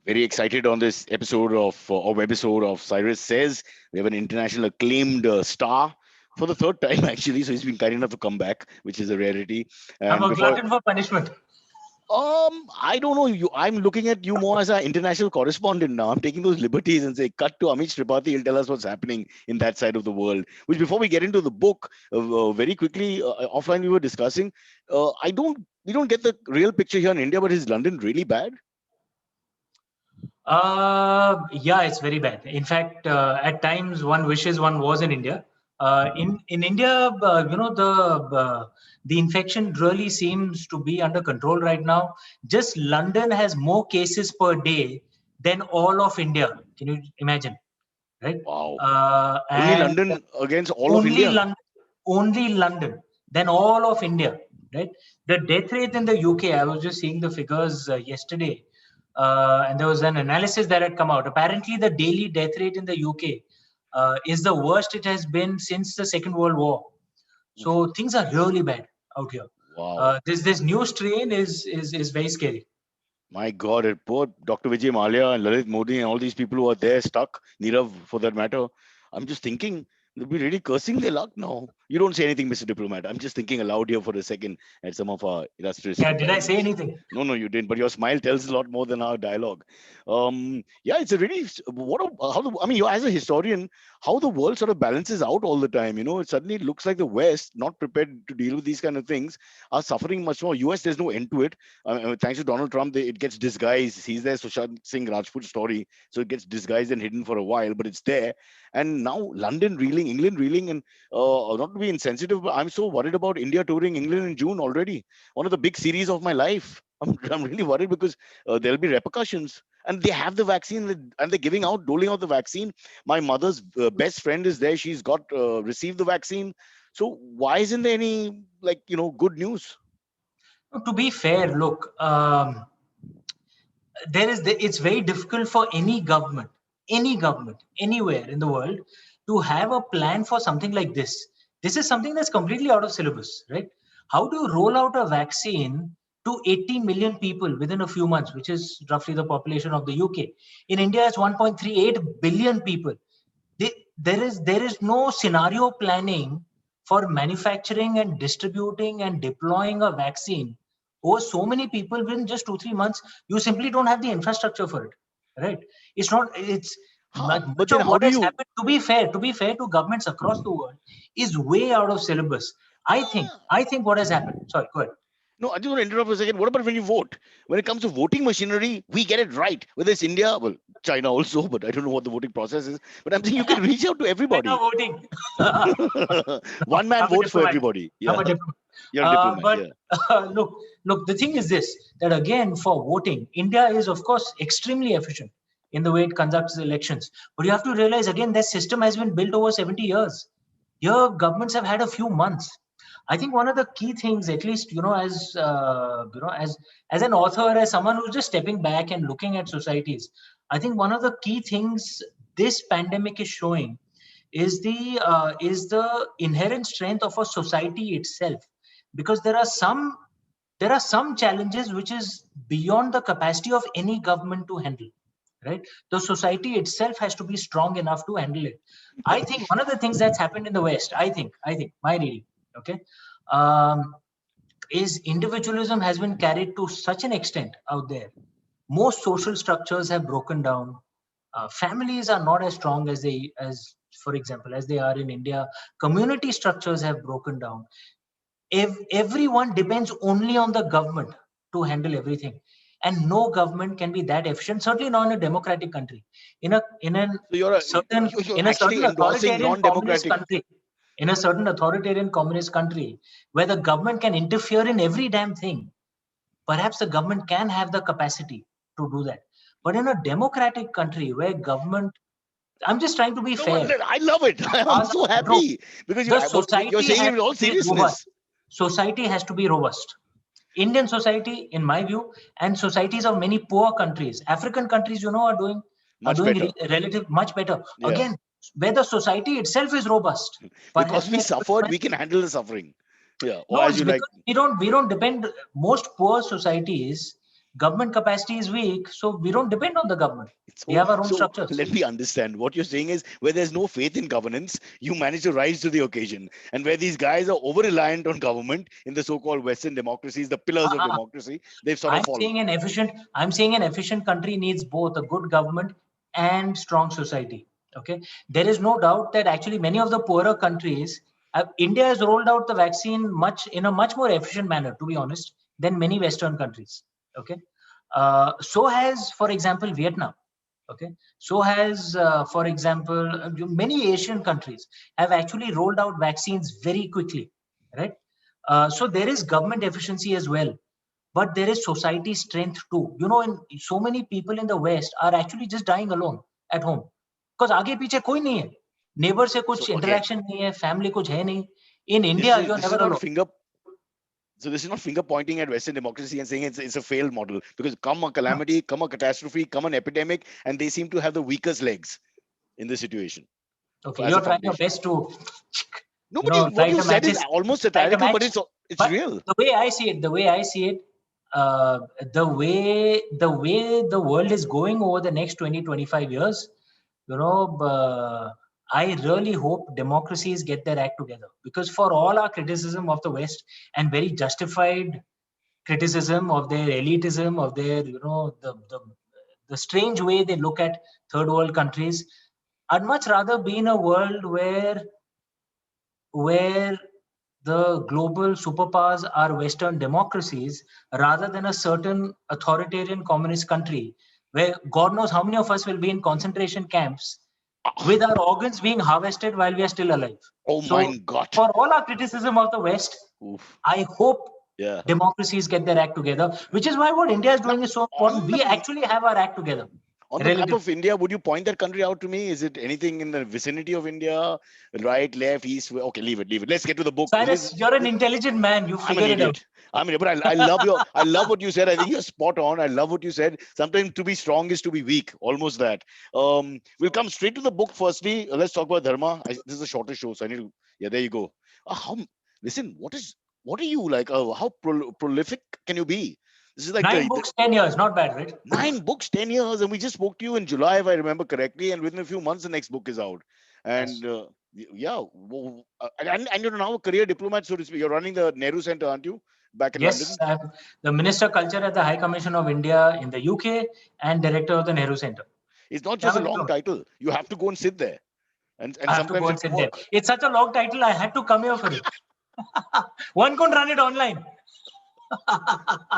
Very excited on this episode of webisode of Cyrus Says. We have an international acclaimed star for the third time actually. So he's been kind enough to come back, which is a rarity. I'm And a before, glutton for punishment. I don't know. I'm looking at you more as an international correspondent now. I'm taking those liberties and say, cut to Amish Tripathi. He'll tell us what's happening in that side of the world. Which, before we get into the book, very quickly offline we were discussing. We don't get the real picture here in India, but is London really bad? Yeah, it's very bad. In fact, at times one wishes one was in India. In India, the infection really seems to be under control right now. Just London has more cases per day than all of India. Can you imagine? Right? Wow. Only And London against all of only India. London, only London, then all of India. Right? The death rate in the UK. I was just seeing the figures yesterday. And there was an analysis that had come out. Apparently, the daily death rate in the UK is the worst it has been since the Second World War. So things are really bad out here. Wow. This new strain is very scary. My God, poor Dr. Vijay Malia and Lalit Modi and all these people who are there stuck, Nirav for that matter. I'm just thinking they'll be really cursing their luck now. You don't say anything, Mr. Diplomat. I'm just thinking aloud here for a second at some of our illustrious Yeah, did I say companions. anything? No, you didn't. But your smile tells a lot more than our dialogue. Yeah, it's a really I mean, you as a historian, how the world sort of balances out all the time. It suddenly looks like the West, not prepared to deal with these kind of things, are suffering much more. US, there's no end to it. Thanks to Donald Trump, it gets disguised. He's there, Sushant Singh Rajput story, so it gets disguised and hidden for a while, but it's there. And now London reeling, England reeling, and not to be insensitive, but I'm so worried about India touring England in June already. One of the big series of my life. I'm really worried because there'll be repercussions. And they have the vaccine and they're doling out the vaccine. My mother's best friend is there. She's got received the vaccine. So why isn't there any good news? To be fair, look, it's very difficult for any government anywhere in the world to have a plan for something like this. This is something that's completely out of syllabus, right? How do you roll out a vaccine to 80 million people within a few months, which is roughly the population of the UK? In India, it's 1.38 billion people. There is no scenario planning for manufacturing and distributing and deploying a vaccine over so many people within just 2-3 months. You simply don't have the infrastructure for it, right? It's But much then of how what do has you? happened, to be fair to governments across the world, is way out of syllabus. I think what has happened, sorry, go ahead. No, I just want to interrupt for a second. What about when you vote? When it comes to voting machinery, we get it right. Whether it's India, well, China also, but I don't know what the voting process is. But I'm saying you can reach out to Men are everybody. voting. I'm One man a votes for diplomat. everybody. I'm a Yeah, diplomat. you're a diplomat. But Yeah. look, the thing is this, that again, for voting, India is, of course, extremely efficient in the way it conducts the elections. But you have to realize, again, that system has been built over 70 years. Here, governments have had a few months. I think one of the key things, at least, as an author, as someone who's just stepping back and looking at societies, I think one of the key things this pandemic is showing is the inherent strength of a society itself, because there are some challenges which is beyond the capacity of any government to handle, right? The society itself has to be strong enough to handle it. I think one of the things that's happened in the West, I think my reading, okay, um, is individualism has been carried to such an extent out there. Most social structures have broken down. Families are not as strong as for example, as they are in India. Community structures have broken down. Everyone depends only on the government to handle everything, and no government can be that efficient, certainly not in a democratic country. So you're In a actually certain endorsing authoritarian communist non-democratic. country in a certain authoritarian communist country where the government can interfere in every damn thing, perhaps the government can have the capacity to do that. But in a democratic country where government, I'm just trying to be No, fair. I love it. I'm so No, happy because the you're society saying it has with all to be robust. seriousness. Society has to be robust. Indian society, in my view, and societies of many poor countries, African countries, are doing Much better. relative much better. Yeah. Again, where the society itself is robust, Because perhaps we the suffered, we can handle the suffering. Yeah. Or no, as it's you like. because we don't depend. Most poor societies, Government capacity is weak, so we don't depend on the government. We have our own So structures. let me understand. What you're saying is where there's no faith in governance, you manage to rise to the occasion. And where these guys are over reliant on government in the so-called Western democracies, the pillars of Ah, democracy, they've sort of fallen. I'm saying an efficient country needs both a good government and strong society. Okay, there is no doubt that actually many of the poorer countries, India has rolled out the vaccine in a much more efficient manner, to be honest, than many Western countries. Okay, so has, for example, Vietnam. Okay, so has, for example, many Asian countries have actually rolled out vaccines very quickly, right? So there is government efficiency as well, but there is society strength too. So many people in the West are actually just dying alone at home because आगे पीछे कोई नहीं है, neighbor से So कुछ again, interaction नहीं है, family कुछ है नहीं. In this India, is you're this is never not alone. finger. So this is not finger pointing at Western democracy and saying it's a failed model, because come a calamity, come a catastrophe, come an epidemic, and they seem to have the weakest legs in this situation Okay, as a you're trying your foundation. best to, No, but what write you a said is matches, almost write a satirical, but match. it's But real. the way I see it, the way the world is going over the next 20-25 years, I really hope democracies get their act together, because for all our criticism of the West, and very justified criticism of their elitism, of their, the strange way they look at third world countries, I'd much rather be in a world where the global superpowers are Western democracies rather than a certain authoritarian communist country where God knows how many of us will be in concentration camps with our organs being harvested while we are still alive. Oh So, my God. for all our criticism of the West, Oof. I hope Yeah. democracies get their act together, which is why what India is Now, doing is so important. on We the actually have our act together. on the map Relative. of India, would you point that country out to me? Is it anything in the vicinity of India? Right, left, east? Okay, leave it, leave it. Let's get to the book. Cyrus, you're an intelligent man. You I'm an figured it out. idiot. But I love what you said. I think you're spot on. I love what you said. Sometimes to be strong is to be weak. Almost that. We'll come straight to the book. Firstly, let's talk about Dharma. This is a shorter show, so I need to. Yeah, there you go. How? Listen, what are you like? How prolific can you be? This is like 9 books, 10 years. Not bad, right? 9 books, 10 years, and we just spoke to you in July, if I remember correctly, and within a few months, the next book is out. Yes. And yeah, and you're now a career diplomat, so to speak. You're running the Nehru Center, aren't you, back in Yes, London? I'm the Minister Culture at the High Commission of India in the UK and Director of the Nehru Center. It's not Yeah, just I'm a a long diplomat. title. You have to go and sit there, and I have to sometimes go and it's sit there. work. It's such a long title, I had to come here for it. One couldn't run it online.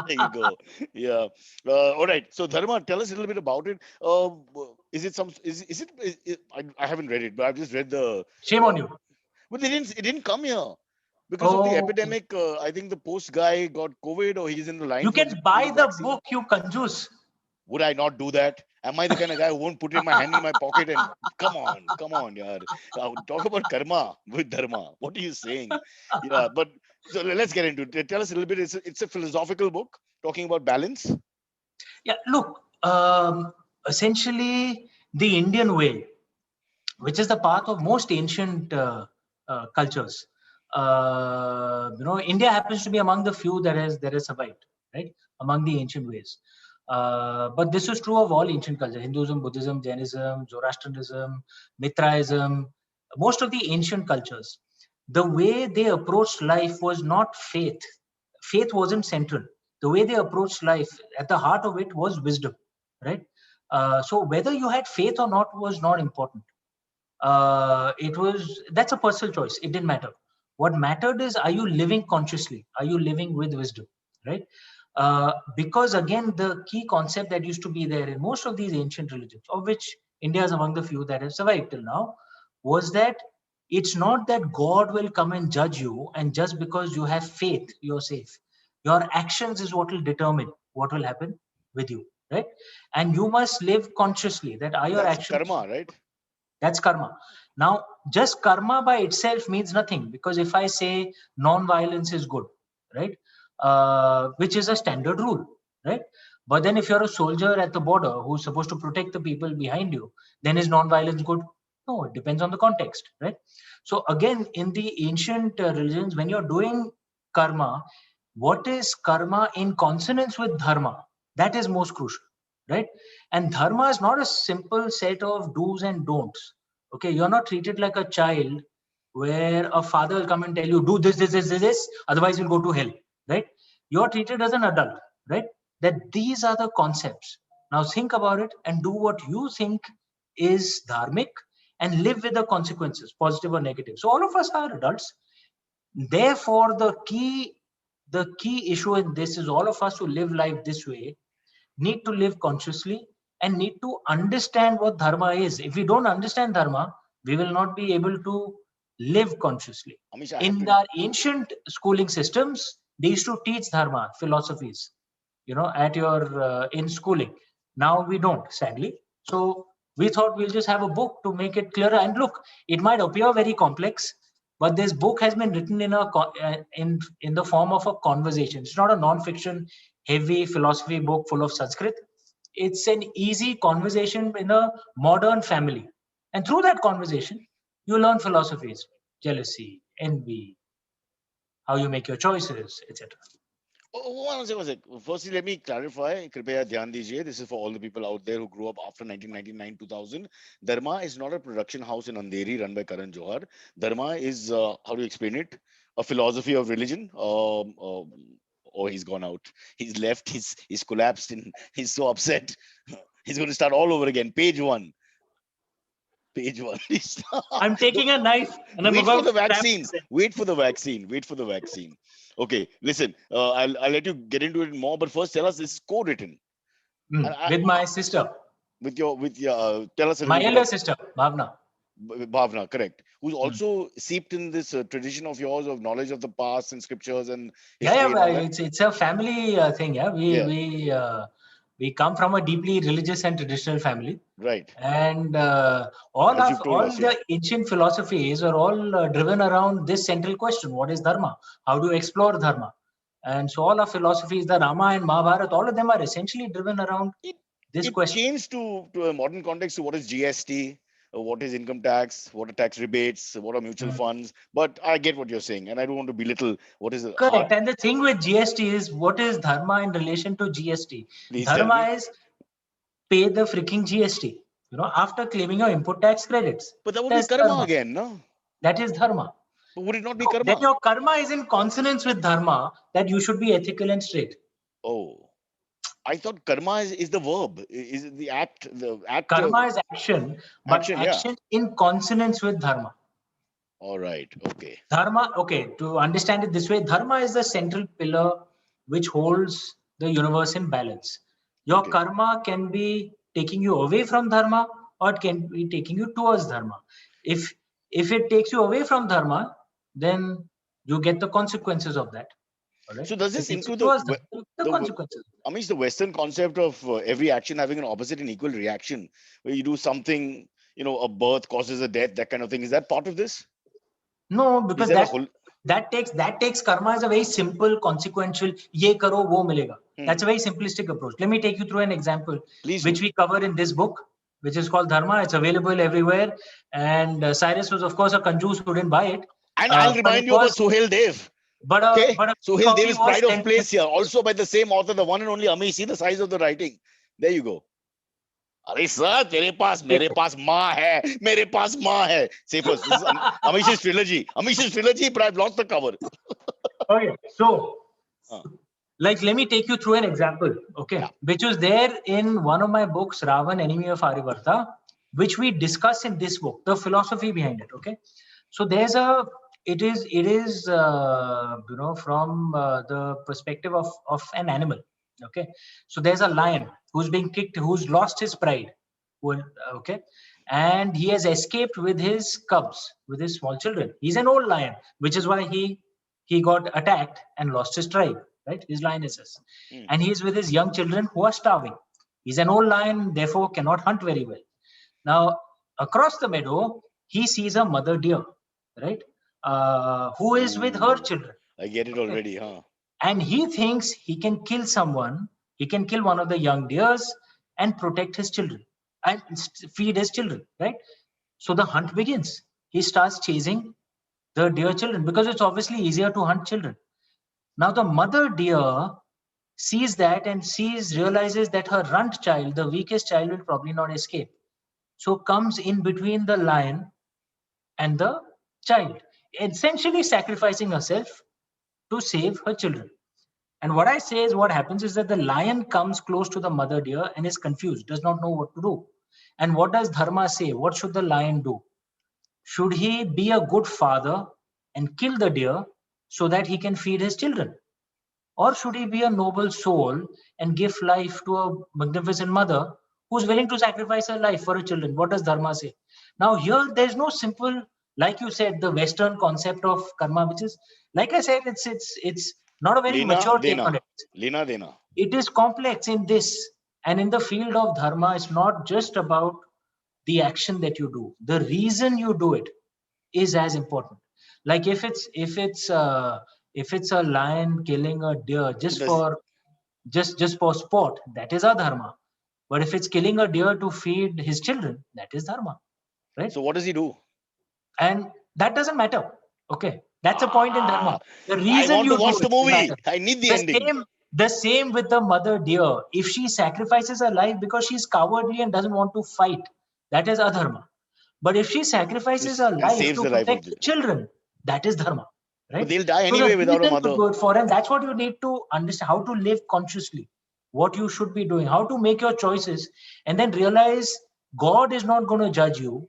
There you go. Yeah. All right. So Dharma, tell us a little bit about it. Is it some? Is it? I haven't read it, but I've just read the. Shame on you. But they didn't. It didn't come here because of the Oh, okay. epidemic. I think the post guy got COVID, or he's in the line You for can getting buy the the vaccine. book, you conjuice. Would I not do that? Am I the kind of guy who won't put in my hand in my pocket and come on, yaar. Talk about karma with dharma. What are you saying? Yeah, but so let's get into it. Tell us a little bit. It's a philosophical book talking about balance. Yeah, look, essentially the Indian way, which is the path of most ancient cultures. India happens to be among the few that has survived, right, among the ancient ways. But this is true of all ancient cultures: Hinduism, Buddhism, Jainism, Zoroastrianism, Mithraism. Most of the ancient cultures, the way they approached life was not faith. Faith wasn't central. The way they approached life, at the heart of it, was wisdom, right? So whether you had faith or not was not important. That's a personal choice. It didn't matter. What mattered is, are you living consciously? Are you living with wisdom, right? Because again, the key concept that used to be there in most of these ancient religions, of which India is among the few that have survived till now, was that it's not that God will come and judge you, and just because you have faith you're safe. Your actions is what will determine what will happen with you, right? And you must live consciously. That are your That's actions. karma, right? That's karma. Now, just karma by itself means nothing, because if I say non-violence is good, right, which is a standard rule, right? But then if you're a soldier at the border who's supposed to protect the people behind you, then is non-violence good? No, it depends on the context, right? So again, in the ancient religions, when you're doing karma, what is karma in consonance with dharma? That is most crucial, right? And dharma is not a simple set of do's and don'ts. Okay, you're not treated like a child where a father will come and tell you, do this, otherwise you'll go to hell, right? You're treated as an adult, right? That these are the concepts. Now think about it and do what you think is dharmic and live with the consequences, positive or negative. So all of us are adults. Therefore, the key issue in this is all of us who live life this way need to live consciously and need to understand what dharma is. If we don't understand dharma, we will not be able to live consciously. Amish, I have In to. our ancient schooling systems, they used to teach dharma philosophies, at your in schooling. Now we don't, sadly. So we thought we'll just have a book to make it clearer. And look, it might appear very complex, but this book has been written in the form of a conversation. It's not a non-fiction heavy philosophy book full of Sanskrit. It's an easy conversation in a modern family, and through that conversation you learn philosophies: jealousy, envy, how you make your choices, etc. One second. Firstly, let me clarify. Kripaya dhyan dijiye. This is for all the people out there who grew up after 1999, 2000. Dharma is not a production house in Andheri run by Karan Johar. Dharma is, how do you explain it? A philosophy of religion. Oh, he's gone out. He's left. He's collapsed. And he's so upset. He's going to start all over again. Page one. Page one. I'm taking a knife and I'm Wait for about the to stab vaccine. myself. Wait for the vaccine. Wait for the vaccine. Okay, listen. I'll let you get into it more, but first tell us this is co-written. And With my sister, with your tell us a my little bit elder of sister, Bhavna. Bhavna, correct? Who's Mm. also seeped in this tradition of yours of knowledge of the past and scriptures and Yeah, history and all that. it's a family thing. Yeah, Yeah, we come from a deeply religious and traditional family, right. and As you've told all us, yeah. the ancient philosophies are all driven around this central question: what is dharma? How do you explore dharma? And so all our philosophies, the Rama and Mahabharata, all of them are essentially driven around It this it question. changed to a modern context to what is GST, what is income tax, what are tax rebates, what are mutual Mm. funds. But I get what you're saying, and I don't want to belittle what is the heart. Correct. And the thing with GST is, what is dharma in relation to GST? Please tell Dharma me. is pay the freaking GST, after claiming your input tax credits. But that would be That's karma dharma. again, no? That is dharma. But would it not be No, then karma? your karma is in consonance with dharma, that you should be ethical and straight. Oh, I thought karma is the verb, is the act, the act, Karma is action, but action. Yeah. action in consonance with dharma. All right. Okay. Dharma, okay, to understand it this way, dharma is the central pillar which holds the universe in balance. Your Okay. karma can be taking you away from dharma, or it can be taking you towards dharma. If if it takes you away from dharma, then you get the consequences of that. All right. So does If it this takes you include towards dharma, the the consequences. Amish, the Western concept of every action having an opposite and equal reaction, where you do something, a birth causes a death, that kind of thing. Is that part of this? No, Is because there a whole? that takes karma as a very simple, consequential. Ye karo, wo milega. Hmm. That's a very simplistic approach. Let me take you through an example, Please which do. we cover in this book, which is called Dharma. It's available everywhere. And Cyrus was, of course, a conjuice who didn't buy it, And I'll but it remind you about was, Suhail Dev. but Okay, a Suhail Dev copy is was pride of sent to place here, also by the same author, the one and only Amish. See the size of the writing. There you go. अरे sir तेरे पास मेरे me. पास माँ है मेरे पास माँ है say first this is Amish's trilogy but I've lost the cover. Okay, so uh, let me take you through an example, okay, yeah, which was there in one of my books, Ravan, Enemy of Aryavarta, which we discuss in this book, the philosophy behind it, okay. So it is from the perspective of an animal, okay. So there's a lion who's being kicked, who's lost his pride, okay, and he has escaped with his cubs, with his small children. He's an old lion, which is why he got attacked and lost his tribe, right? His lionesses. mm, And he's with his young children who are starving. He's an old lion, therefore cannot hunt very well. Now, across the meadow, he sees a mother deer, right? Who is with her ooh, children. I get it Okay. already, huh? And he thinks he can kill someone, he can kill one of the young deers and protect his children and feed his children, right? So the hunt begins. He starts chasing the deer children because it's obviously easier to hunt children. Now the mother deer sees that and realizes that her runt child, the weakest child, will probably not escape. So comes in between the lion and the child, essentially sacrificing herself to save her children. And what I say is, what happens is that the lion comes close to the mother deer and is confused, does not know what to do. And what does Dharma say? What should the lion do? Should he be a good father and kill the deer so that he can feed his children? Or should he be a noble soul and give life to a magnificent mother who's willing to sacrifice her life for her children? What does Dharma say? Now, here, there's no simple, like you said, the Western concept of karma, which is, like I said, it's not a very Lena mature take on Dena. it. Lena Dena. It is complex in this. And in the field of Dharma, it's not just about the action that you do. The reason you do it is as important. Like if it's a lion killing a deer just Does, for sport, that is a dharma. But if it's killing a deer to feed his children, that is dharma, right? so what does he do? And that doesn't matter. Okay, that's a point in dharma. Ah, The I reason want to you watch do the it movie. matters. I need the The ending. same with the mother deer. If she sacrifices her life because she's cowardly and doesn't want to fight, that is adharma. But if she sacrifices her And life saves to the life of protect the. the children, that is dharma, But right? they'll die So the anyway without a reason to mother. do it for, and that's what you need to understand, how to live consciously, what you should be doing, how to make your choices, and then realize God is not going to judge you.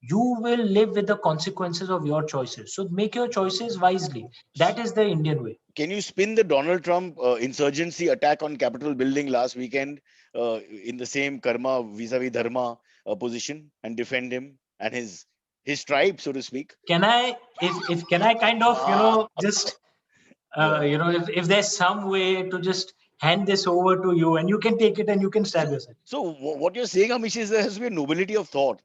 You will live with the consequences of your choices. So make your choices wisely. That is the Indian way. Can you spin the Donald Trump insurgency attack on Capitol building last weekend in the same karma vis-a-vis dharma position and defend him and his tribe, so to speak? Can I, if can I kind of, Ah, just yeah. if there's some way to just hand this over to you and you can take it and you can So, stab yourself. what you're saying, Amish, is there has to be a nobility of thought.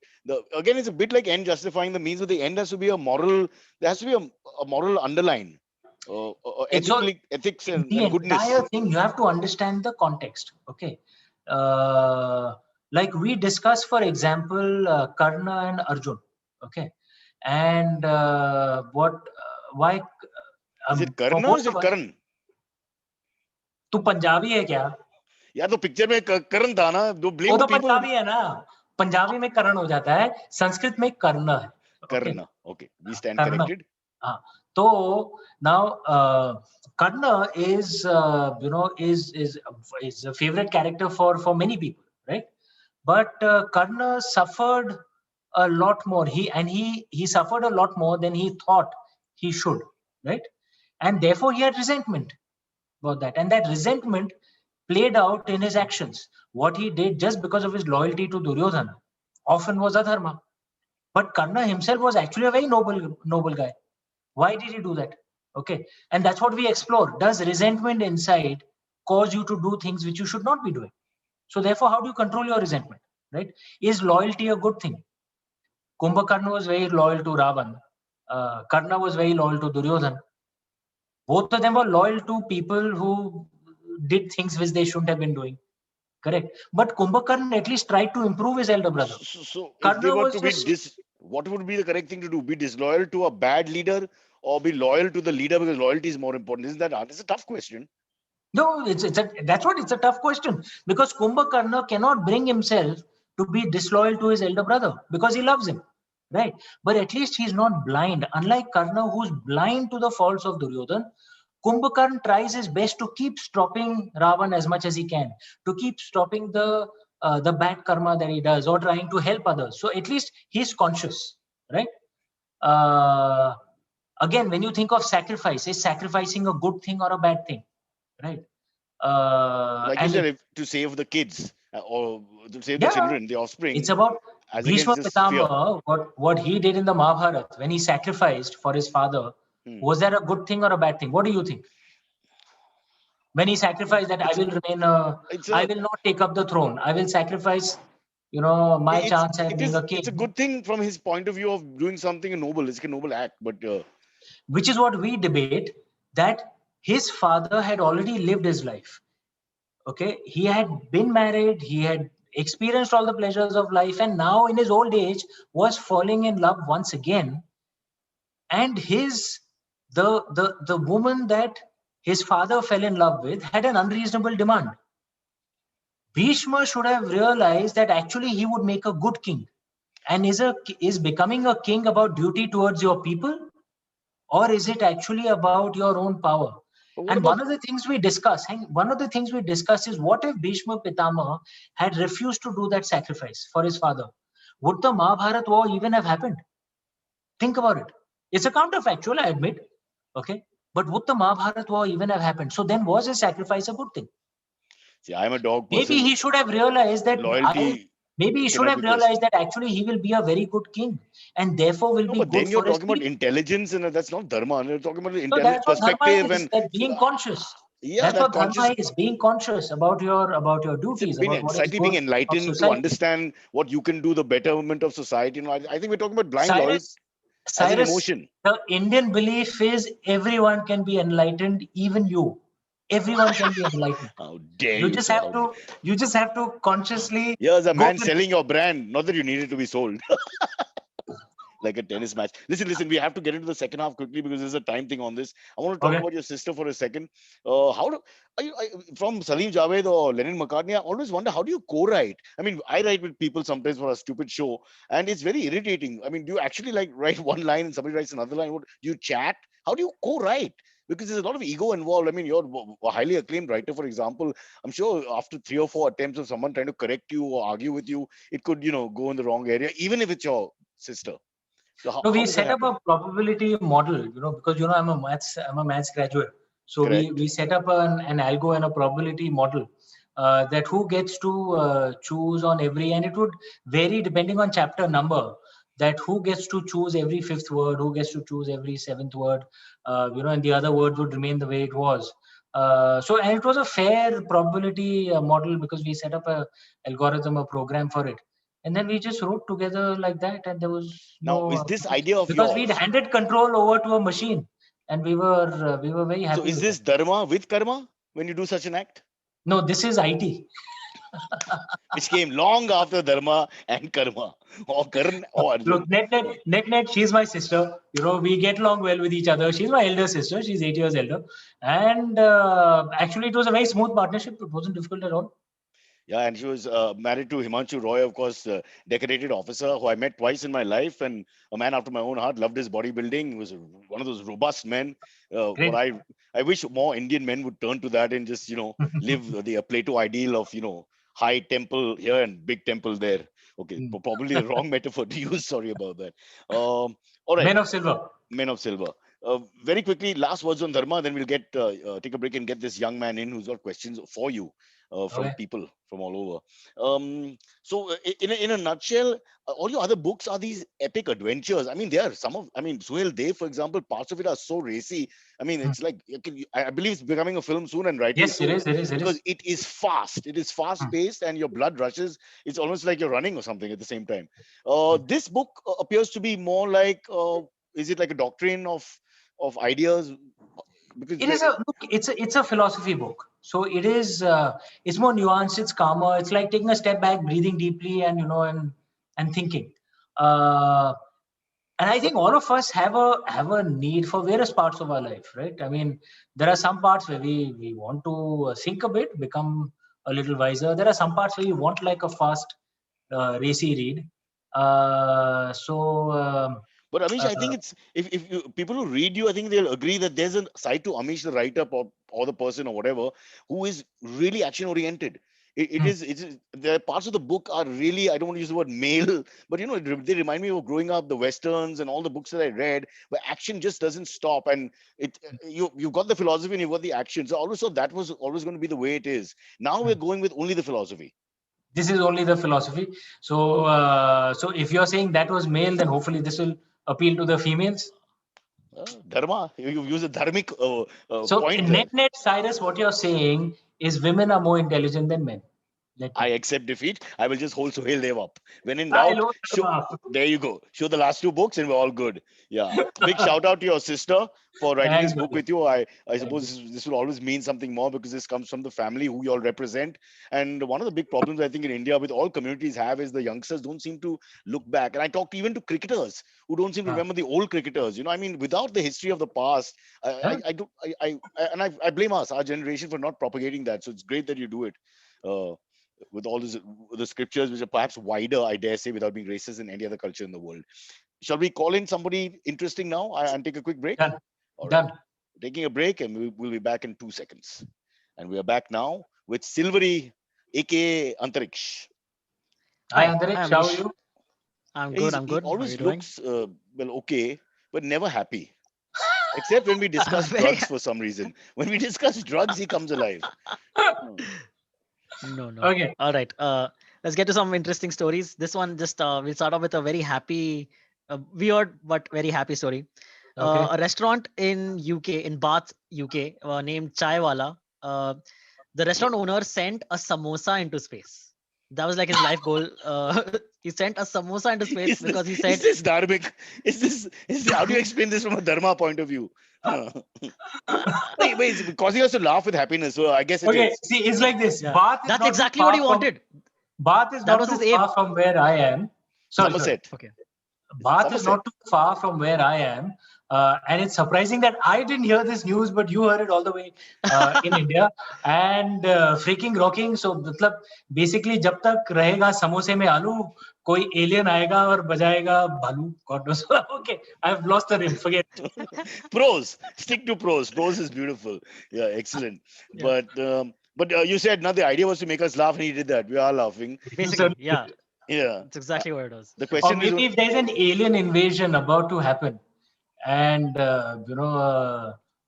Again, it's a bit like end justifying the means, but the end has to be a moral. There has to be a moral underline, It's all, ethics the and entire goodness. thing. You have to understand the context. Okay, like we discussed, for example, Karna and Arjun. Okay, and why Is it for Karna or most is of it us. Karan? तू पंजाबी है क्या? या तो picture में करण था ना, दो वो blame तो the people. पंजाबी है ना, पंजाबी में करण हो जाता है, संस्कृत में कर्ण है. Okay, Karna. Okay, we stand Karna. corrected. So now Karna is is a favorite character for many people, right? But Karna suffered a lot more. He suffered a lot more than he thought he should, right? And therefore he had resentment about that, and that resentment played out in his actions. What he did just because of his loyalty to Duryodhana often was adharma. But Karna himself was actually a very noble guy. Why did he do that? Okay. And that's what we explore. Does resentment inside cause you to do things which you should not be doing? So therefore, how do you control your resentment? Right? Is loyalty a good thing? Kumbhakarna was very loyal to Ravan. Karna was very loyal to Duryodhana. Both of them were loyal to people who did things which they shouldn't have been doing. Correct. But Kumbhakarna at least tried to improve his elder brother. So if they Karna were was to be just, what would be the correct thing to do? Be disloyal to a bad leader or be loyal to the leader because loyalty is more important? Isn't that hard? It's a tough question. no, it's a tough question, because Kumbhakarna cannot bring himself to be disloyal to his elder brother because he loves him, right? But at least he's not blind. Unlike Karna, who's blind to the faults of Duryodhana, Kumbhakarna tries his best to keep stopping Ravan as much as he can, to keep stopping the bad karma that he does, or trying to help others. So at least he's conscious, right? Uh, Again, when you think of sacrifice, is sacrificing a good thing or a bad thing, right? Like you And said, to save the kids or to save the yeah, children, the it's offspring, about as Bhishma against this fear. Pitama, what he did in the Mahabharata when he sacrificed for his father. Hmm. Was that a good thing or a bad thing? What do you think? When he sacrificed that I will remain, It's I a will not take up the throne. I will sacrifice, my chance at being a it's a king, good thing from his point of view of doing something noble. It's a noble act, but which is what we debate, that his father had already lived his life. Okay, he had been married, he had experienced all the pleasures of life, and now in his old age was falling in love once again. And the woman that his father fell in love with had an unreasonable demand. Bhishma should have realized that actually he would make a good king. And is becoming a king about duty towards your people, or is it actually about your own power? But what And about one of the things we discuss is, what if Bhishma Pitama had refused to do that sacrifice for his father? Would the Mahabharat war even have happened? Think about it. It's a counterfactual, I admit. Okay. But would the Mahabharat war even have happened? So then, was his sacrifice a good thing? See, I'm a dog Maybe person. he should have realized that Loyalty maybe he should cannot have be realized questioned. that actually he will be a very good king and therefore will No, be but good then you're for his talking about people. intelligence, and that's not dharma. You're talking about So intelligence that's what dharma perspective, is, and that being conscious. yeah, That's that what conscious. dharma is, being conscious about your It's duties, being about what is slightly being good of enlightened to society. understand what you can do, the betterment of society. I think we're talking about blind loyalty Cyrus, as an Cyrus, emotion. the Indian belief is everyone can be enlightened, even you. Everyone can be enlightened. How dare You you, just sir? have to, you just have to consciously Here's a go man with it. selling your brand, not that you need it to be sold. Like a tennis match. Listen, we have to get into the second half quickly because there's a time thing on this. I want to talk Okay. about your sister for a second. How do from Salim Javed or Lennon McCartney, I always wonder, how do you co-write? I mean, I write with people sometimes for a stupid show, and it's very irritating. I mean, do you actually like write one line and somebody writes another line? What, do you chat? How do you co-write? Because there's a lot of ego involved. I mean, you're a highly acclaimed writer, for example. I'm sure after 3 or 4 attempts of someone trying to correct you or argue with you, it could, go in the wrong area, even if it's your sister. So No, how we does that set up happen? a probability model, because I'm a maths graduate. So we Correct. set up an algo and a probability model, that who gets to choose on every, and it would vary depending on chapter number. That who gets to choose every fifth word, who gets to choose every seventh word, and the other words would remain the way it was. And it was a fair probability model, because we set up a algorithm, a program for it, and then we just wrote together like that, and there was Now, no is this idea of because we'd yours? handed control over to a machine, and we were very So, happy is with that. this dharma with karma when you do such an act, No, this is IT. which came long after dharma and karma, or Karan or Look, Arjun? net, she's my sister. We get along well with each other. She's my elder sister. She's 8 years elder, and actually, it was a very smooth partnership. It wasn't difficult at all. Yeah, and she was married to Himanshu Roy, of course, decorated officer who I met twice in my life, and a man after my own heart. Loved his bodybuilding. He was one of those robust men. What Great. I wish more Indian men would turn to that and just live the Plato ideal of high temple here and big temple there. Okay, Hmm. probably the wrong metaphor to use. Sorry about that. All right, Men of silver. men of silver. Very quickly, last words on dharma, then we'll get take a break and get this young man in who's got questions for you from Okay. people from all over. In a nutshell, all your other books are these epic adventures. I mean, they are some of. I mean, Suhail Dev, for example, parts of it are so racy. I mean, Hmm. it's like I believe it's becoming a film soon, and rightly Yes, it so, is. It is. It because is. it is fast. It is fast Hmm. paced, and your blood rushes. It's almost like you're running or something at the same time. Hmm. This book appears to be more like. Is it like a doctrine of ideas? Because It is it's a philosophy book. So it is it's more nuanced, it's calmer, it's like taking a step back, breathing deeply, and thinking. Uh, and I but think all of us have a need for various parts of our life, right? I mean, there are some parts where we want to think a bit, become a little wiser. There are some parts where you want like a fast, racy read. Uh, so um, But Amish, I uh, think it's if people who read you, I think they'll agree that there's a side to Amish, the writer or the person or whatever, who is really action oriented. It is there are parts of the book are really, I don't want to use the word male, but they remind me of growing up, the westerns and all the books that I read, where action just doesn't stop, and you've got the philosophy and you've got the action. So I always thought that was always going to be the way it is. Now we're going with only the philosophy. this is only the philosophy. So if you're saying that was male, then hopefully this will appeal to the females. Dharma, you use a dharmic So point in there. net, Cyrus, what you're saying is women are more intelligent than men. Let I me. accept defeat. I will just hold Sohail Dev up. When in I doubt, know show. There you go. Show the last two books, and we're all good. Yeah. Big shout out to your sister for writing this Thanks, book buddy. with you. I Thank suppose you. this will always mean something more because this comes from the family who you all represent. And one of the big problems I think in India with all communities have is the youngsters don't seem to look back. And I talked even to cricketers who don't seem to Ah, remember the old cricketers. I mean, without the history of the past, yeah. I don't, I blame us, our generation, for not propagating that. So it's great that you do it. Uh, with all this, the scriptures, which are perhaps wider, I dare say, without being racist in any other culture in the world. Shall we call in somebody interesting now and take a quick break? Done. All right. Done. Taking a break, and we'll be back in 2 seconds. And we are back now with Silvery, aka Antariksh. Hi, Hi, Andrei. hi How are Amish. you? I'm good. He I'm good. How are you always doing? looks, well, okay, but never happy. Except when we discuss Very. drugs for some reason. When we discuss drugs, he comes alive. Hmm. No, no. Okay. All right. Let's get to some interesting stories. This one just we'll start off with a very happy, weird but very happy story. Okay. A restaurant in UK, in Bath, UK, named Chaiwala. The restaurant owner sent a samosa into space. That was like his life goal. He sent a samosa into space Is this because he is said, this dharmic? How do you explain this from a dharma point of view? Huh. Wait, it's causing us to laugh with happiness. So I guess it Okay. is. See, it's like this. yeah, Bath is that's not too exactly what far he from wanted. Bath is That not was too his aim. far from where I am. Sorry, sorry. Somerset. Okay. Bath is Somerset. not too far from where I am. And it's surprising that I didn't hear this news, but you heard it all the way in India. And freaking rocking. So, मतलब basically, जब तक रहेगा समोसे में आलू, कोई alien आएगा और बजाएगा भालू. God knows. Okay, I've lost the rim. Forget. Prose. Stick to prose. Prose is beautiful. Yeah, excellent. Yeah. But you said now the idea was to make us laugh, and he did that. We are laughing. So, Basically, yeah. Yeah. That's exactly what it was. The or question is, maybe if there's an alien invasion about to happen, and a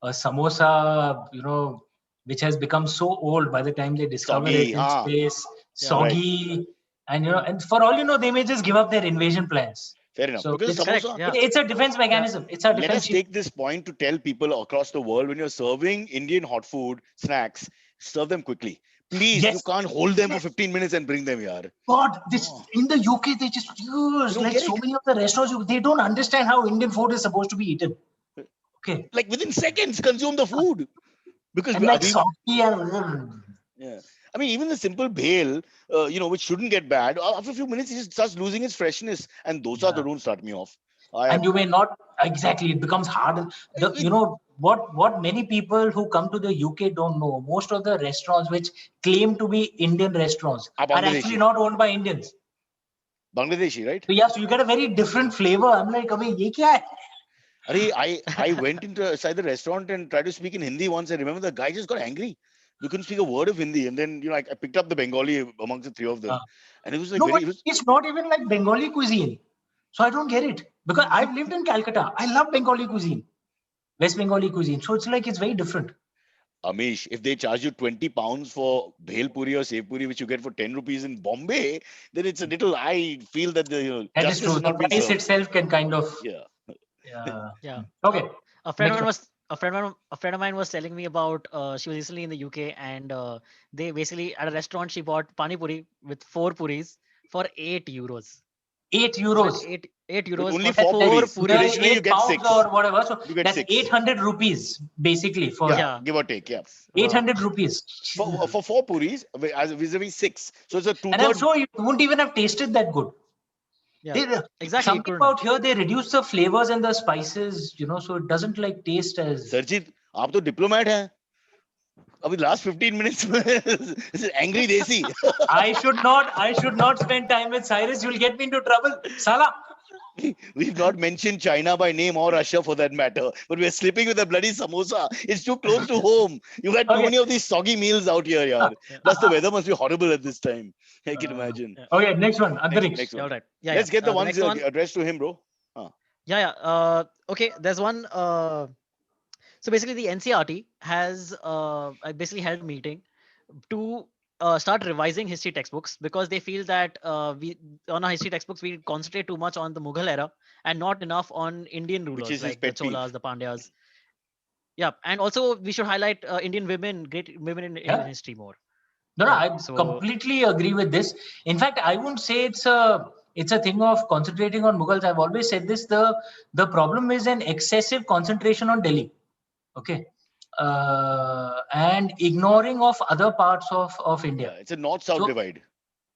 samosa, which has become so old by the time they discover it soggy. in Ah, space, Yeah. right. soggy, and and for all you know, they may just give up their invasion plans. Fair enough. So Because it's Correct. samosa. Yeah. it's a defense Yeah. mechanism. It's a Let defense us shield. take this point to tell people across the world when you're serving Indian hot food snacks, serve them quickly. Please, you Yes. can't hold them for Yes. 15 minutes and bring them here. God, this Oh, in the UK they just you use don't like get so it. many of the restaurants. They don't understand how Indian food is supposed to be eaten. Okay, Like within seconds, consume the food. Because and like we soggy and yeah. I mean, even the simple bhel, which shouldn't get bad, after a few minutes, it just starts losing its freshness. And those are the yeah. don't start me off. I And have, you may not exactly, it becomes hard. it, What many people who come to the UK don't know, most of the restaurants which claim to be Indian restaurants are actually Bangladeshi. not owned by Indians. Bangladeshi, right? So yeah, so you get a very different flavor. I'm like, I mean, ye kya hai? I went inside the restaurant and tried to speak in Hindi once. I remember the guy just got angry. We couldn't speak a word of Hindi. And then, I picked up the Bengali amongst the three of them. And it was like No, very, but it was, it's not even like Bengali cuisine. So I don't get it because I've lived in Calcutta. I love Bengali cuisine, West Bengali cuisine. So it's like it's very different. Amish, if they charge you 20 pounds for bhel puri or sev puri, which you get for 10 rupees in Bombay, then it's a little, I feel that the That is justice true. is The not being price served. itself can kind of. Yeah. Yeah. Okay. A friend Next of mine one. was a friend of mine was telling me about she was recently in the UK and they basically at a restaurant she bought pani puri with 4 puris for €8. 8 So it's euros. eight With euros only for four That's four puris. puris. Traditionally, you 8 get pounds six. or whatever. So You get that's six. 800 rupees basically for Yeah, Yeah. give or take. Yeah. Wow. 800 rupees. For four puris, as vis-a-vis six. So it's a And I'm two-third. sure you won't even have tasted that good. Yeah. They, Exactly. It something couldn't have. about here, they reduce the flavors and the spices, so it doesn't like taste as. Sarjit, आप तो diplomat हैं. अभी last 15 minutes this is angry desi. I should not spend time with Cyrus. You'll get me into trouble. Sala. We've not mentioned China by name or Russia for that matter, but we're sleeping with a bloody samosa. It's too close to home. You had too Okay. many of these soggy meals out here, yaar. Yeah. Plus the weather must be horrible at this time. I can imagine. Yeah. Okay, next one. Next, Antariksh. next Yeah. All one. right. Yeah. Let's get Yeah. the The ones next one. addressed to him, bro. Yeah. Yeah. Okay. There's one. So basically, the NCRT has basically held a meeting to start revising history textbooks because they feel that we on our history textbooks we concentrate too much on the Mughal era and not enough on Indian Which rulers is his like the pet peeve. Cholas, the Pandyas. Yeah, and also we should highlight Indian women, great women in Indian Yeah. history more. No, I So completely agree with this. In fact, I wouldn't say it's a thing of concentrating on Mughals. I've always said this. The problem is an excessive concentration on Delhi. Okay. And ignoring of other parts of India. Yeah, it's a north-south So divide.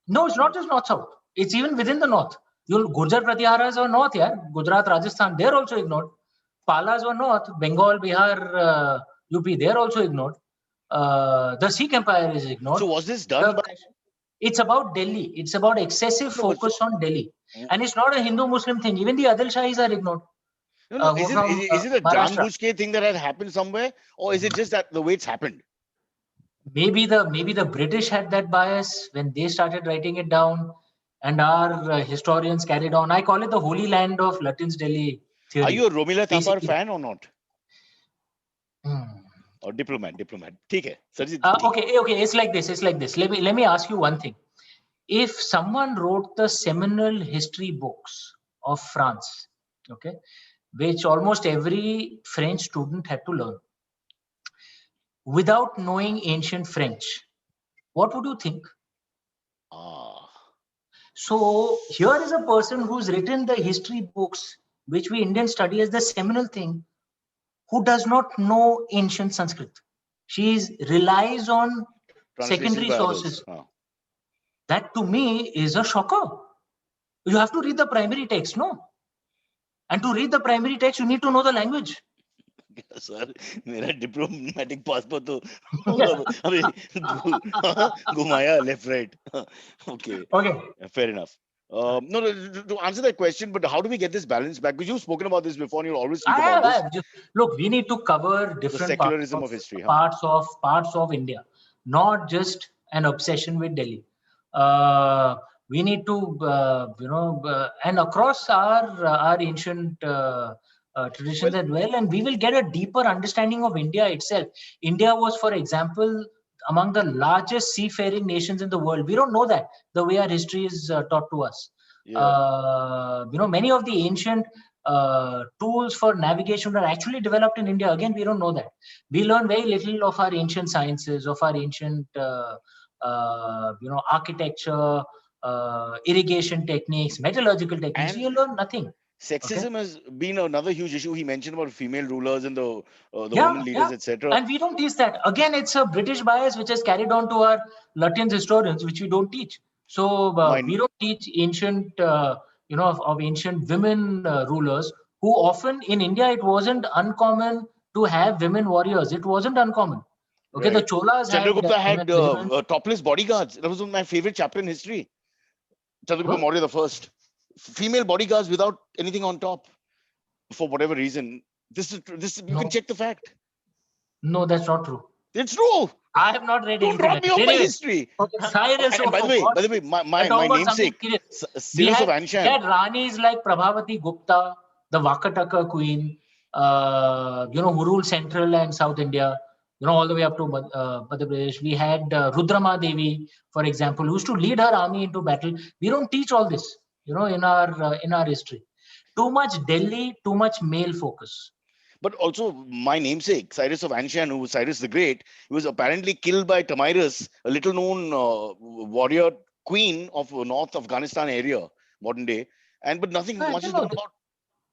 no, it's not just north-south. It's even within the north. You'll Gurjar Pratiharas are north, yeah. Gujarat, Rajasthan, they're also ignored. Palas were north. Bengal, Bihar, UP, they're also ignored. The Sikh Empire is ignored. So was this done by? It's about Delhi. It's about excessive No, but so, focus on Delhi. And it's not a Hindu-Muslim thing. Even the Adil Shahis are ignored. no. Who Is it from is it a Maharashtra. Janbujke thing that has happened somewhere, or is it just that the way it's happened? Maybe the British had that bias when they started writing it down, and our historians carried on. I call it the holy land of Lutyens Delhi theory. Are you a Romila Thapar Basically, fan or not? Hmm. Or diplomat? ठीक है. Sarji, Okay. It's like this. Let me ask you one thing. If someone wrote the seminal history books of France, okay, which almost every French student had to learn, without knowing ancient French, what would you think? So here is a person who's written the history books, which we Indians study as the seminal thing, who does not know ancient Sanskrit. She relies on translations secondary by others. sources. That to me is a shocker. You have to read the primary text, no? And to read the primary text, you need to know the language. Sir, मेरा diplomatic passport तो Yeah. अभी घुमाया left right. Okay, fair enough. No, to answer that question, but how do we get this balance back? Because you've spoken about this before, and you'll always speak about this. Look, we need to cover The different secularism of history, parts of India, not just an obsession with Delhi. We need to, and across our ancient traditions as well, and we will get a deeper understanding of India itself. India was, for example, among the largest seafaring nations in the world. We don't know that the way our history is taught to us. Yeah. Many of the ancient tools for navigation are actually developed in India. Again, we don't know that. We learn very little of our ancient sciences, of our ancient, architecture, irrigation techniques, metallurgical techniques. We learn nothing. Sexism has been another huge issue. He mentioned about female rulers and the women leaders, etc. And we don't teach that. Again, it's a British bias which has carried on to our Lutyens historians, which we don't teach. So we don't teach ancient, of ancient women rulers who often in India it wasn't uncommon to have women warriors. It wasn't uncommon. Okay, the Cholas Chandragupta had topless bodyguards. That was my favorite chapter in history. Chandragupta Maurya the first. Female bodyguards without anything on top, for whatever reason. This you can check the fact. No, that's not true. It's true. I have not read anything. Don't drop me off my history. Okay, Cyrus. And by the way, my namesake, Cyrus of Anshan. We had Ranis like Prabhavati Gupta, the Vakataka queen, who ruled central and South India, all the way up to Madhya Pradesh. We had Rudrama Devi, for example, who used to lead her army into battle. We don't teach all this, in our history. Too much Delhi, too much male focus. But also my namesake, Cyrus of Anshan, who was Cyrus the Great, he was apparently killed by Tamiris, a little-known warrior queen of North Afghanistan area, modern day. But nothing much is known about.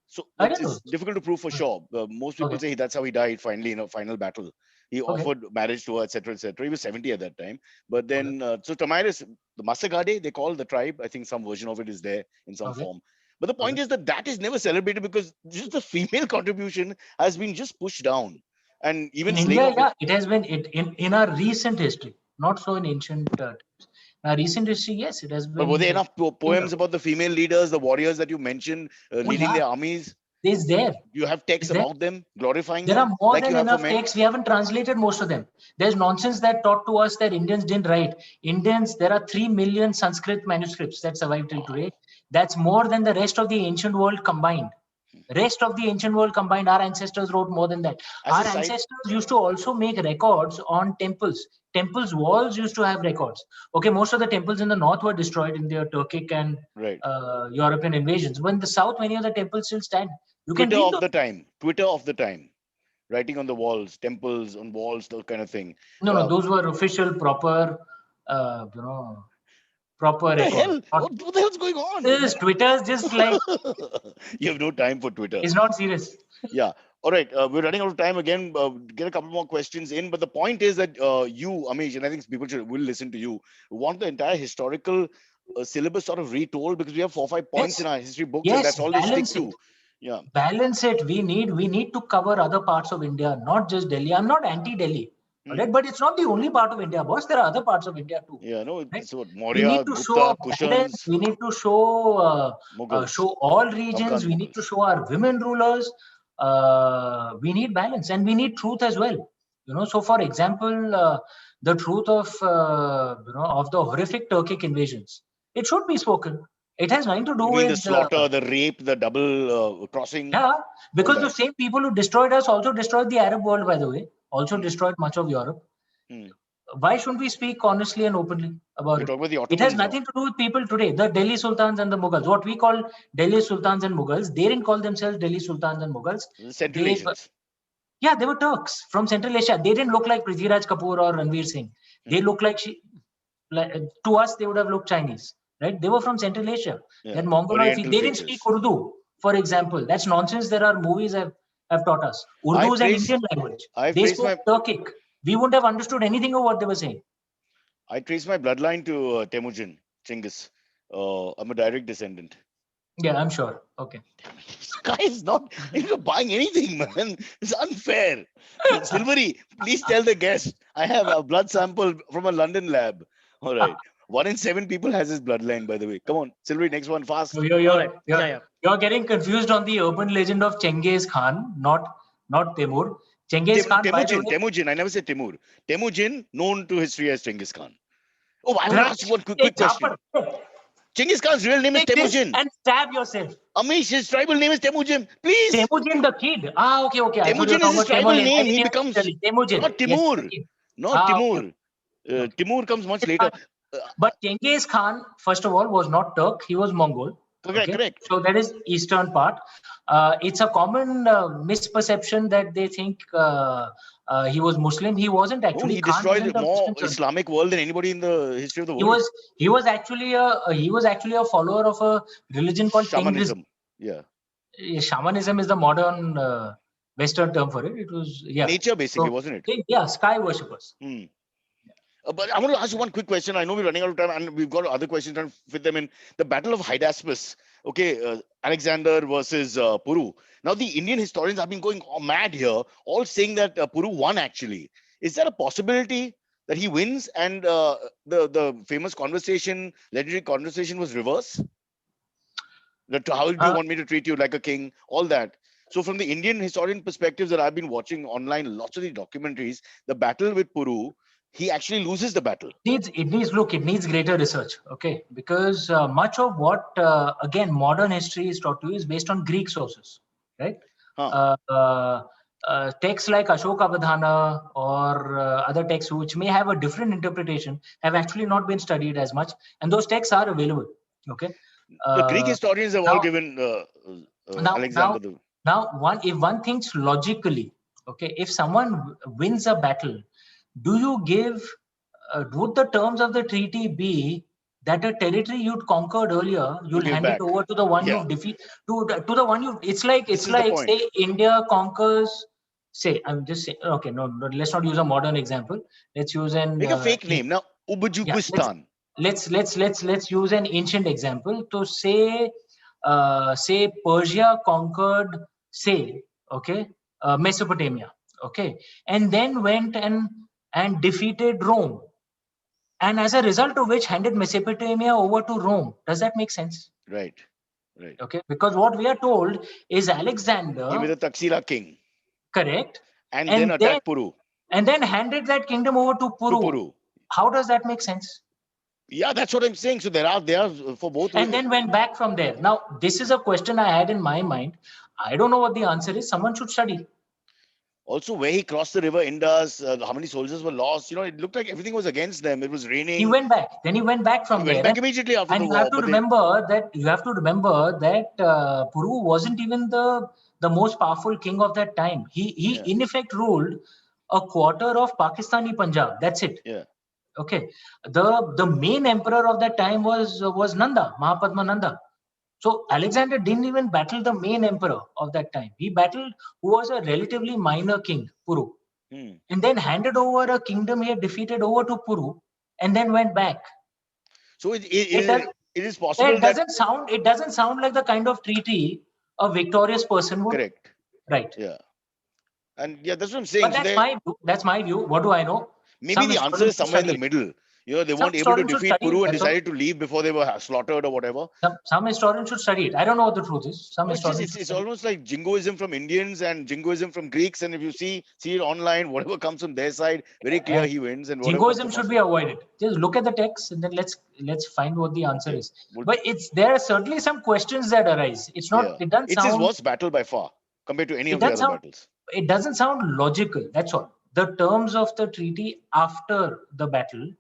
So it's difficult to prove for sure. Most people say that's how he died finally in a final battle. He offered marriage to her, etc., etc. He was 70 at that time. But then, so Tamiris, the Masagade, they call the tribe. I think some version of it is there in some form. But the point is that is never celebrated because just the female contribution has been just pushed down. And even in India, it has been in our recent history, not so in ancient times. In our recent history, yes, it has been. But were there enough poems about the female leaders, the warriors that you mentioned, leading their armies? Is there? You have texts about them, glorifying them? There are more than enough texts. We haven't translated most of them. There's nonsense that taught to us that Indians didn't write. There are 3 million Sanskrit manuscripts that survive till today. That's more than the rest of the ancient world combined. Our ancestors wrote more than that. Our ancestors used to also make records on temples. Temples' walls used to have records. Okay, most of the temples in the north were destroyed in their Turkic and European invasions. But in the south, many of the temples still stand. Twitter of the time. Writing on the walls, temples on walls, that kind of thing. No, those were official, proper proper What the record. hell? What the hell's going on? This Twitter's just like You have no time for Twitter. it's not serious. Yeah. All right. We're running out of time again. Get a couple more questions in. But the point is that you, Amish, and I think people will listen to you, want the entire historical syllabus sort of retold, because we have 4 or 5 points in our history books, and that's all they stick to. Yeah. Balance it. We need to cover other parts of India, not just Delhi. I'm not anti-Delhi. Right? But it's not the only part of India, boss. There are other parts of India too. Yeah, no, right? it's what We Maurya, need to Gupta, show a Kushans, balance. We need to show Mughals, all regions. Afghan We need to Mughals. show our women rulers. We need balance, and we need truth as well. So for example, the truth of of the horrific Turkic invasions, it should be spoken. It has nothing to do with the slaughter, the rape, the double crossing. Yeah, because the same people who destroyed us also destroyed the Arab world, by the way, also destroyed much of Europe. Why shouldn't we speak honestly and openly about it? It has nothing to do with people today. The Delhi Sultans and the Mughals, what we call Delhi Sultans and Mughals, they didn't call themselves Delhi Sultans and Mughals. Central Asians. Yeah, they were Turks from Central Asia. They didn't look like Prithviraj Kapoor or Ranveer Singh. They looked like to us, they would have looked Chinese. Right? They were from Central Asia. That Mongoloid, they didn't speak Urdu, for example. That's nonsense. There are movies have taught us. Urdu is an Indian language. They spoke Turkic. We wouldn't have understood anything of what they were saying. I trace my bloodline to Temujin, Chinggis. I'm a direct descendant. Yeah, I'm sure. Okay. This guy is not buying anything, man. It's unfair. Silvery, please tell the guest. I have a blood sample from a London lab. All right. 1 in 7 people has his bloodline, by the way. Come on, Silvery, next one, fast. So you're getting confused on the urban legend of Chengiz Khan, not Timur. Chengiz Khan, Temujin. I never said Timur. Temujin, known to history as Chengiz Khan. Oh, I want to ask you one quick question. Chengiz Khan's real name is Temujin. And stab yourself. Amish, his tribal name is Temujin. Please. Temujin the kid. Okay. Temujin is his tribal name. He becomes Temujin. Not Timur. Yes, not Timur. Okay. Timur comes much later. But Chengiz Khan, first of all, was not Turk. He was Mongol. Correct. So that is eastern part. It's a common misperception that they think he was Muslim. He wasn't actually. He destroyed more Islamic world than anybody in the history of the world. He was actually a follower of a religion called shamanism. Shamanism is the modern Western term for it. It was nature basically, wasn't it? Yeah, sky worshippers. But I want to ask you one quick question. I know we're running out of time and we've got other questions trying to fit them in. The Battle of Hydaspes. Okay, Alexander versus Puru. Now, the Indian historians have been going mad here, all saying that Puru won actually. Is there a possibility that he wins and the famous legendary conversation was reverse? That how do you want me to treat you like a king? All that. So from the Indian historian perspectives that I've been watching online, lots of the documentaries, the battle with Puru, he actually loses the battle. It needs greater research, okay? Because much of what, again, modern history is taught to you is based on Greek sources, right? Texts like Ashokavadhana or other texts which may have a different interpretation have actually not been studied as much. And those texts are available, okay? The Greek historians have all given Alexander if one thinks logically, okay, if someone wins a battle, do you give, would the terms of the treaty be that a territory you'd conquered earlier, you'll hand it over to the one you defeat, to the one you, it's like say India conquers, say, I'm just saying, okay, no, let's not use a modern example. Let's use make a fake name. Now, Uzbekistan. Let's use an ancient example to say Persia conquered, Mesopotamia, okay, and then went and defeated Rome, and as a result of which handed Mesopotamia over to Rome. Does that make sense? Right. Okay, because what we are told is Alexander, he was a Taxila king, correct, and then attacked Puru, and then handed that kingdom over to Puru. How does that make sense? Yeah, that's what I'm saying. So there are for both. And then went back from there. Now, this is a question I had in my mind. I don't know what the answer is. Someone should study. Also, where he crossed the river Indus, how many soldiers were lost? It looked like everything was against them. It was raining. He went back. Then he went back from there. Went back immediately after the war. And you have to remember that Puru wasn't even the most powerful king of that time. He in effect ruled a quarter of Pakistani Punjab. That's it. Yeah. Okay, the main emperor of that time was Nanda, Mahapadma Nanda. So Alexander didn't even battle the main emperor of that time. He battled who was a relatively minor king, Puru, Hmm. and then handed over a kingdom he had defeated over to Puru, and then went back. So It does. it is possible It that doesn't sound. It doesn't sound like the kind of treaty a victorious person would correct. write. Yeah, and yeah, that's what I'm But saying. So that's there my view. That's my view. What do I know? maybe Some the answer historians is should somewhere in study the it. middle. They Some weren't able to historians should defeat study it. Puru and That's all. decided to leave before they were slaughtered or whatever. Some historians should study it. I don't know what the truth is. Some No, it's just historians should it's study it. almost like jingoism from Indians and jingoism from Greeks. And if you see it online, whatever comes from their side, very clear he wins, and whatever comes Jingoism from our should be side. avoided. Just look at the text and then let's find what the answer Okay. is. Well, But there are certainly some questions that arise. It's not. yeah. It doesn't It's his sound. worst battle by far compared to any It of the doesn't other sound. battles. It doesn't sound logical. That's all. The terms of the treaty after the battle.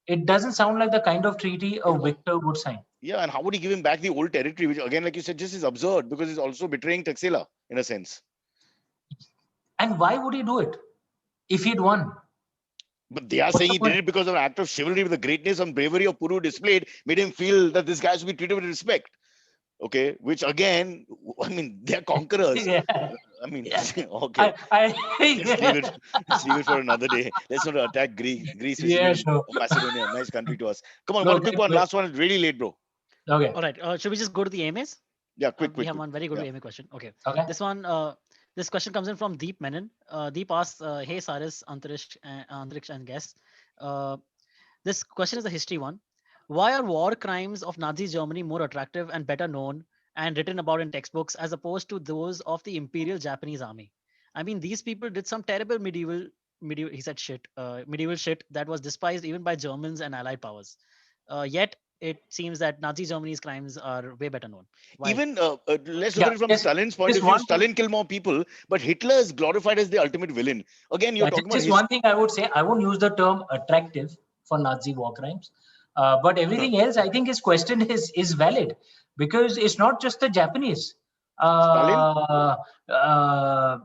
It doesn't sound like the kind of treaty a victor would sign. Yeah, and how would he give him back the old territory, which again, like you said, just is absurd because he's also betraying Taxila in a sense. And why would he do it if he'd won? But they are What's saying the he did point? it because of an act of chivalry with the greatness and bravery of Puru displayed, made him feel that this guy should be treated with respect. Okay, which again, I mean, they're conquerors. Yeah. I mean, Yeah. okay, let's leave Yeah. it. Let's leave it for another day. Let's not attack Greece, which is Yeah, even sure. Macedonia, a nice country to us. Come on, No, one quick one, last one. It's really late, bro. okay. All right. Should we just go to the AMAs? Yeah, quick, We quick, have quick. one very good Yeah. AMA question. Okay. Okay. This question comes in from Deep Menon. Deep asks, "Hey Cyrus, Antriksh, and guests. Uh, this question is a history one. Why are war crimes of Nazi Germany more attractive and better known and written about in textbooks as opposed to those of the Imperial Japanese Army? I mean, these people did some terrible medieval he said shit, medieval shit that was despised even by Germans and Allied powers. Yet it seems that Nazi Germany's crimes are way better known. Why? Even let's look Yeah. at it from Just, Stalin's point just of view. one thing. Stalin killed more people, but Hitler is glorified as the ultimate villain. Again, you're Yeah, talking about just his. one thing I would say. I won't use the term attractive for Nazi war crimes, but everything else, I think his question is valid because it's not just the Japanese. Stalin. Uh,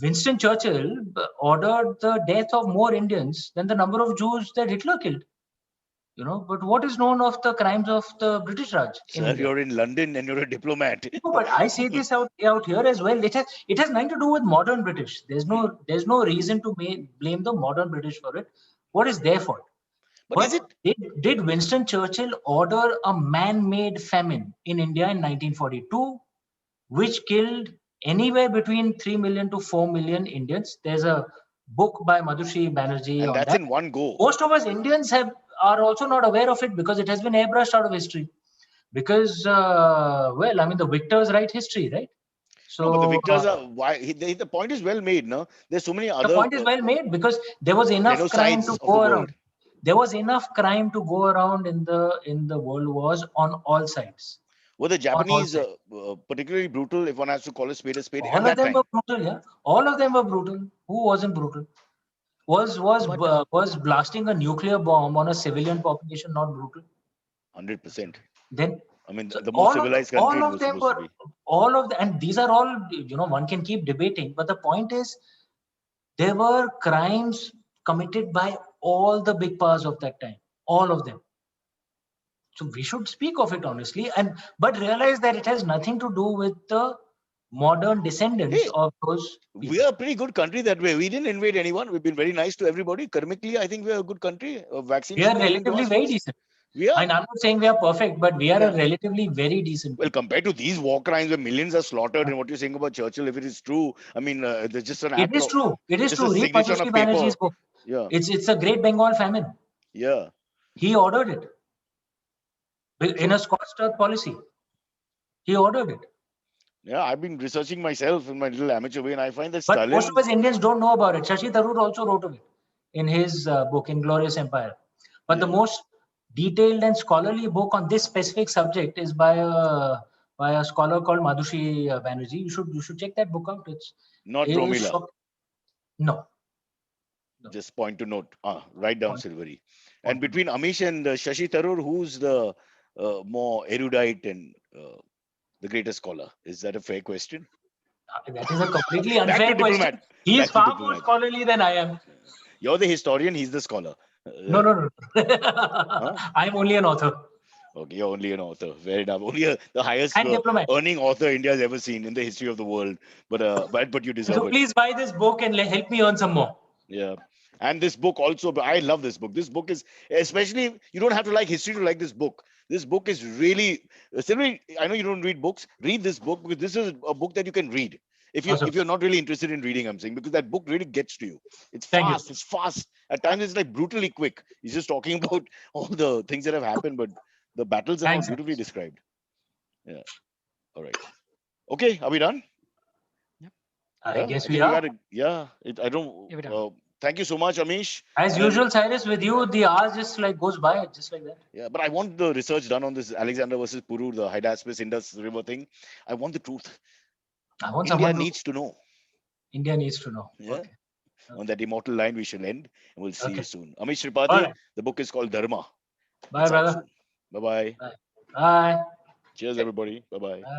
Winston Churchill ordered the death of more Indians than the number of Jews that Hitler killed. But what is known of the crimes of the British Raj in Sir, India? you're in London and you're a diplomat. No, but I say this out here as well. It has nothing to do with modern British. There's no reason to blame the modern British for it. What is their fault? But is But it? did Winston Churchill order a man-made famine in India in 1942, which killed anywhere between 3 million to 4 million Indians? There's a book by Madhushi Banerjee And on that's that. in one go. Most of us Indians are also not aware of it because it has been airbrushed out of history. Because I mean, the victors write history, right? No, but the So victors are why the point is well made. No, there's so many the other point is well made because there was enough crime to genocides of the go world. around. There was enough crime to go around in the world wars on all sides. Were the On all Japanese sides. particularly brutal, if one has to call a spade, at All of that them time? were brutal, yeah. All of them were brutal. Who wasn't brutal? But Was blasting a nuclear bomb on a civilian population not brutal? 100%. Then I mean, so the most civilized country all it of was them supposed to were be. and these are all one can keep debating, but the point is there were crimes committed by all the big powers of that time, all of them. So we should speak of it honestly, but realize that it has nothing to do with the modern descendants Hey, of those we people. are a pretty good country that way. We didn't invade anyone. We've been very nice to everybody. Karmically, I think we are a good country. Vaccines We have are been given to relatively us very first. decent. We are. And I'm not saying we are perfect, but we are a Yeah. relatively very decent Well, people. compared to these war crimes where millions are slaughtered, and what you're saying about Churchill, if it is true, I mean, there's just an It act is of, true. It is just a true. Read signature on a Madhushi Banerjee's paper. book. Yeah. It's a Great Bengal famine. Yeah. He ordered it in So, a scorched earth policy. He ordered it. yeah, I've been researching myself in my little amateur way, and I find that But most of Stalin, us Indians don't know about it. Shashi Tharoor also wrote of it in his book, Inglorious Empire. But the yeah, most detailed and scholarly book on this specific subject is by a scholar called Madhushi Banerjee. You should check that book out. not It is Romila. shock. No. Just point to note. Write down Point, Silvery. And point to between Amish and Shashi Tharoor, who's the more erudite and the greatest scholar? Is that a fair question? that is a completely Back unfair to question. diplomat. He is Back to far more diplomat. scholarly than I am. You're the historian. He's the scholar. No, no, no. Huh? I'm only an author Okay, you're only an author. Very enough. Only the highest and diplomat. earning author India has ever seen in the history of the world. But you deserve So it. please buy this book and help me earn some more. Yeah. And this book also, but I love this book. This book is, especially, you don't have to like history to like this book. This book is really, Sylvie, I know you don't read books. Read this book, because this is a book that you can read. Awesome. If you're not really interested in reading, I'm saying, because that book really gets to you. It's Thank you. fast. It's fast. At times it's like brutally quick. He's just talking about all the things that have happened, but the battles are now Thanks. beautifully described. Yeah. All right. Okay. Are we done? I Yeah, guess I we think are. I don't. Yeah, we're done. Thank you so much, Amish. As And usual, Cyrus, with you, the hours just like goes by just like that. yeah, but I want the research done on this Alexander versus Puru, the Hydaspes Indus River thing. I want the truth. I want India someone to. needs to know. India needs to know. Yeah. Okay. On that immortal line, we shall end, and we'll see you Okay. soon. Amish All Tripathi. right. The book is called Dharma. Bye, It's out brother. soon. Bye bye. Bye. Bye. Cheers, everybody. Bye bye. Bye.